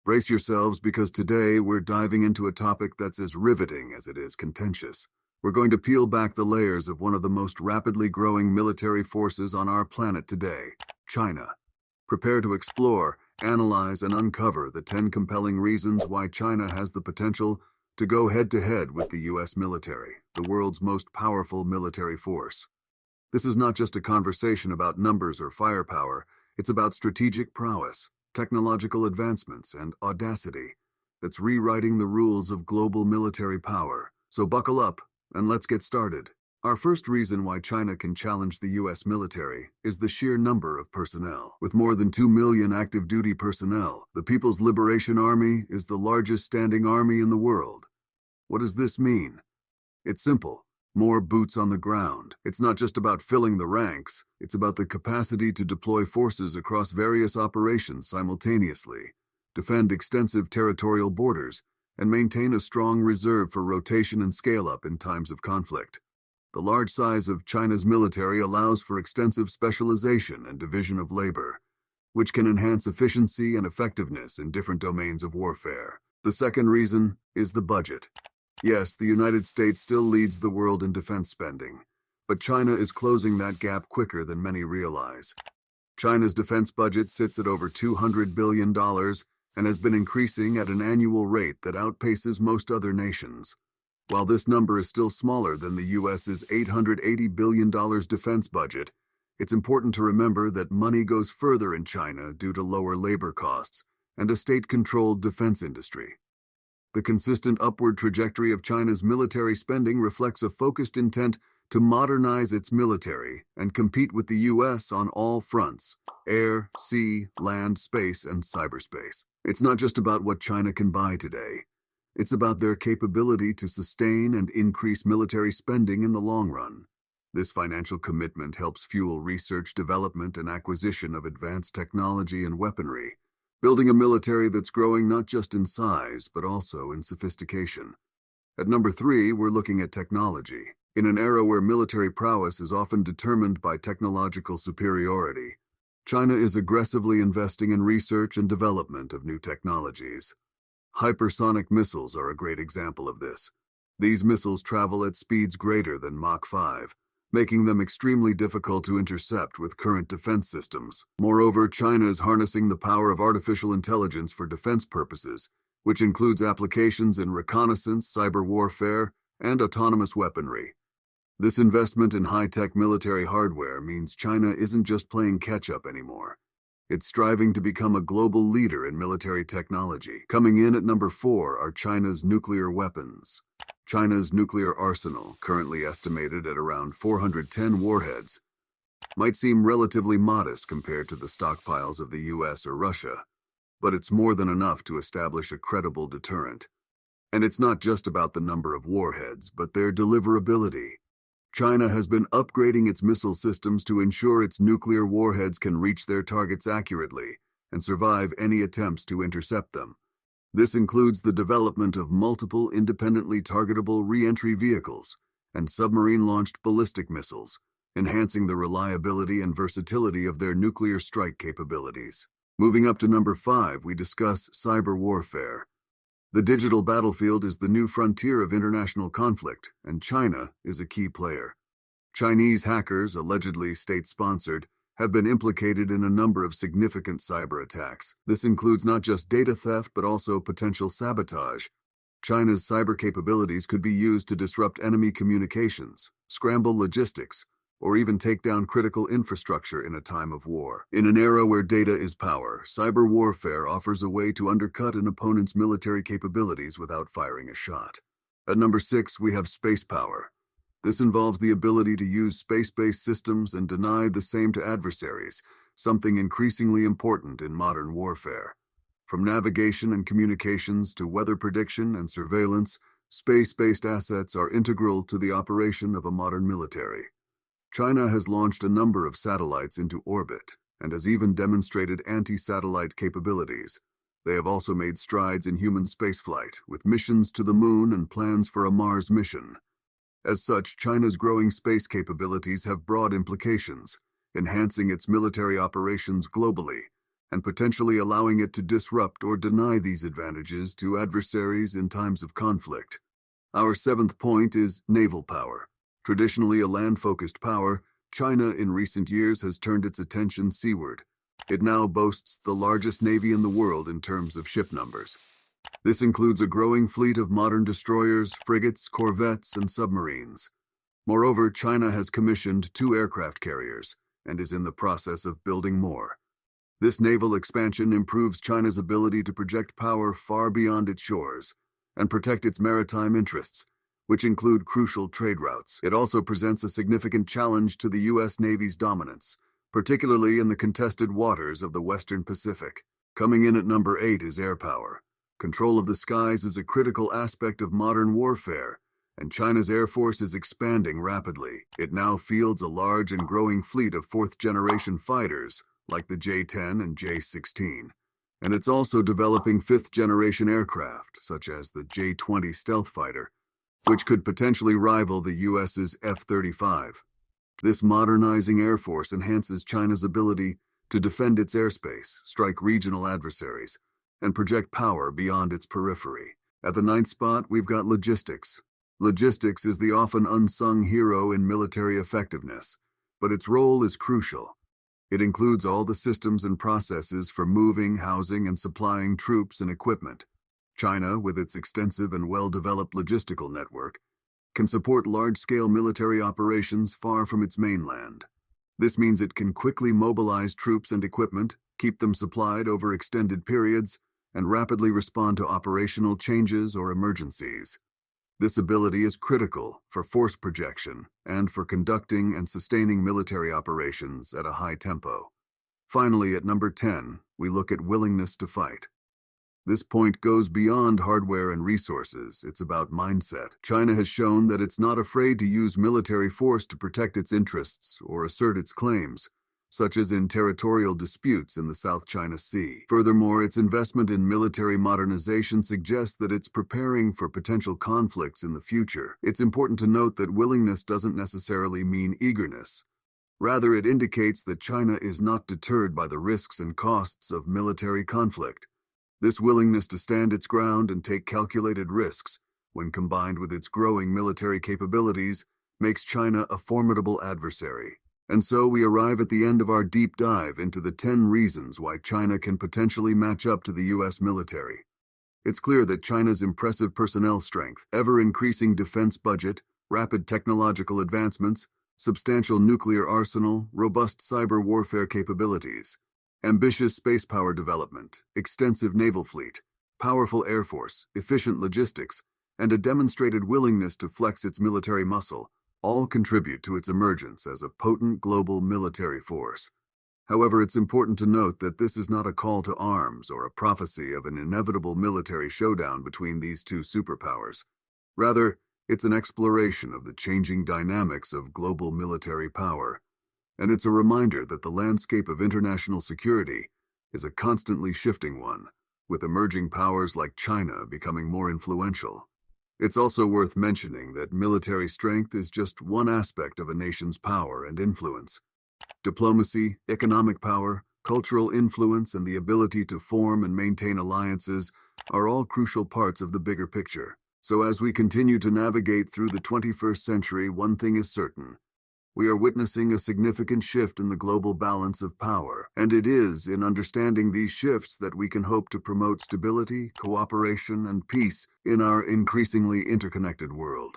Brace yourselves because today we're diving into a topic that's as riveting as it is contentious. We're going to peel back the layers of one of the most rapidly growing military forces on our planet today, China. Prepare to explore, analyze, and uncover the 10 compelling reasons why China has the potential to go head-to-head with the U.S. military, the world's most powerful military force. This is not just a conversation about numbers or firepower, it's about strategic prowess, technological advancements, and audacity that's rewriting the rules of global military power. So buckle up, and let's get started. Our first reason why China can challenge the U.S. military is the sheer number of personnel. With more than 2 million active duty personnel, the People's Liberation Army is the largest standing army in the world. What does this mean? It's simple. More boots on the ground. It's not just about filling the ranks, it's about the capacity to deploy forces across various operations simultaneously, defend extensive territorial borders, and maintain a strong reserve for rotation and scale-up in times of conflict. The large size of China's military allows for extensive specialization and division of labor, which can enhance efficiency and effectiveness in different domains of warfare. The second reason is the budget. Yes, the United States still leads the world in defense spending, but China is closing that gap quicker than many realize. China's defense budget sits at over $200 billion and has been increasing at an annual rate that outpaces most other nations. While this number is still smaller than the U.S.'s $880 billion defense budget, it's important to remember that money goes further in China due to lower labor costs and a state-controlled defense industry. The consistent upward trajectory of China's military spending reflects a focused intent to modernize its military and compete with the U.S. on all fronts: air, sea, land, space, and cyberspace. It's not just about what China can buy today. It's about their capability to sustain and increase military spending in the long run. This financial commitment helps fuel research, development, and acquisition of advanced technology and weaponry, building a military that's growing not just in size, but also in sophistication. At number 3, we're looking at technology. In an era where military prowess is often determined by technological superiority, China is aggressively investing in research and development of new technologies. Hypersonic missiles are a great example of this. These missiles travel at speeds greater than Mach 5, making them extremely difficult to intercept with current defense systems. Moreover, China is harnessing the power of artificial intelligence for defense purposes, which includes applications in reconnaissance, cyber warfare, and autonomous weaponry. This investment in high-tech military hardware means China isn't just playing catch-up anymore. It's striving to become a global leader in military technology. Coming in at number 4 are China's nuclear weapons. China's nuclear arsenal, currently estimated at around 410 warheads, might seem relatively modest compared to the stockpiles of the US or Russia, but it's more than enough to establish a credible deterrent. And it's not just about the number of warheads, but their deliverability. China has been upgrading its missile systems to ensure its nuclear warheads can reach their targets accurately and survive any attempts to intercept them. This includes the development of multiple independently targetable re-entry vehicles and submarine-launched ballistic missiles, enhancing the reliability and versatility of their nuclear strike capabilities. Moving up to number 5, we discuss cyber warfare. The digital battlefield is the new frontier of international conflict, and China is a key player. Chinese hackers, allegedly state-sponsored, have been implicated in a number of significant cyber attacks. This includes not just data theft, but also potential sabotage. China's cyber capabilities could be used to disrupt enemy communications, scramble logistics, or even take down critical infrastructure in a time of war. In an era where data is power, cyber warfare offers a way to undercut an opponent's military capabilities without firing a shot. At number 6, we have space power. This involves the ability to use space-based systems and deny the same to adversaries, something increasingly important in modern warfare. From navigation and communications to weather prediction and surveillance, space-based assets are integral to the operation of a modern military. China has launched a number of satellites into orbit and has even demonstrated anti-satellite capabilities. They have also made strides in human spaceflight, with missions to the Moon and plans for a Mars mission. As such, China's growing space capabilities have broad implications, enhancing its military operations globally and potentially allowing it to disrupt or deny these advantages to adversaries in times of conflict. Our seventh point is naval power. Traditionally a land-focused power, China in recent years has turned its attention seaward. It now boasts the largest navy in the world in terms of ship numbers. This includes a growing fleet of modern destroyers, frigates, corvettes, and submarines. Moreover, China has commissioned 2 aircraft carriers and is in the process of building more. This naval expansion improves China's ability to project power far beyond its shores and protect its maritime interests, which include crucial trade routes. It also presents a significant challenge to the U.S. Navy's dominance, particularly in the contested waters of the Western Pacific. Coming in at number 8 is air power. Control of the skies is a critical aspect of modern warfare, and China's Air Force is expanding rapidly. It now fields a large and growing fleet of 4th-generation fighters, like the J-10 and J-16. And it's also developing 5th-generation aircraft, such as the J-20 stealth fighter, which could potentially rival the U.S.'s F-35. This modernizing Air Force enhances China's ability to defend its airspace, strike regional adversaries, and project power beyond its periphery. At the 9th spot, we've got logistics. Logistics is the often unsung hero in military effectiveness, but its role is crucial. It includes all the systems and processes for moving, housing, and supplying troops and equipment. China, with its extensive and well-developed logistical network, can support large-scale military operations far from its mainland. This means it can quickly mobilize troops and equipment, keep them supplied over extended periods, and rapidly respond to operational changes or emergencies. This ability is critical for force projection and for conducting and sustaining military operations at a high tempo. Finally, at number 10, we look at willingness to fight. This point goes beyond hardware and resources. It's about mindset. China has shown that it's not afraid to use military force to protect its interests or assert its claims, such as in territorial disputes in the South China Sea. Furthermore, its investment in military modernization suggests that it's preparing for potential conflicts in the future. It's important to note that willingness doesn't necessarily mean eagerness. Rather, it indicates that China is not deterred by the risks and costs of military conflict. This willingness to stand its ground and take calculated risks, when combined with its growing military capabilities, makes China a formidable adversary. And so we arrive at the end of our deep dive into the 10 reasons why China can potentially match up to the U.S. military. It's clear that China's impressive personnel strength, ever-increasing defense budget, rapid technological advancements, substantial nuclear arsenal, robust cyber warfare capabilities, ambitious space power development, extensive naval fleet, powerful air force, efficient logistics, and a demonstrated willingness to flex its military muscle all contribute to its emergence as a potent global military force. However, it's important to note that this is not a call to arms or a prophecy of an inevitable military showdown between these two superpowers. Rather, it's an exploration of the changing dynamics of global military power. And it's a reminder that the landscape of international security is a constantly shifting one, with emerging powers like China becoming more influential. It's also worth mentioning that military strength is just one aspect of a nation's power and influence. Diplomacy, economic power, cultural influence, and the ability to form and maintain alliances are all crucial parts of the bigger picture. So as we continue to navigate through the 21st century, one thing is certain. We are witnessing a significant shift in the global balance of power, and it is in understanding these shifts that we can hope to promote stability, cooperation, and peace in our increasingly interconnected world.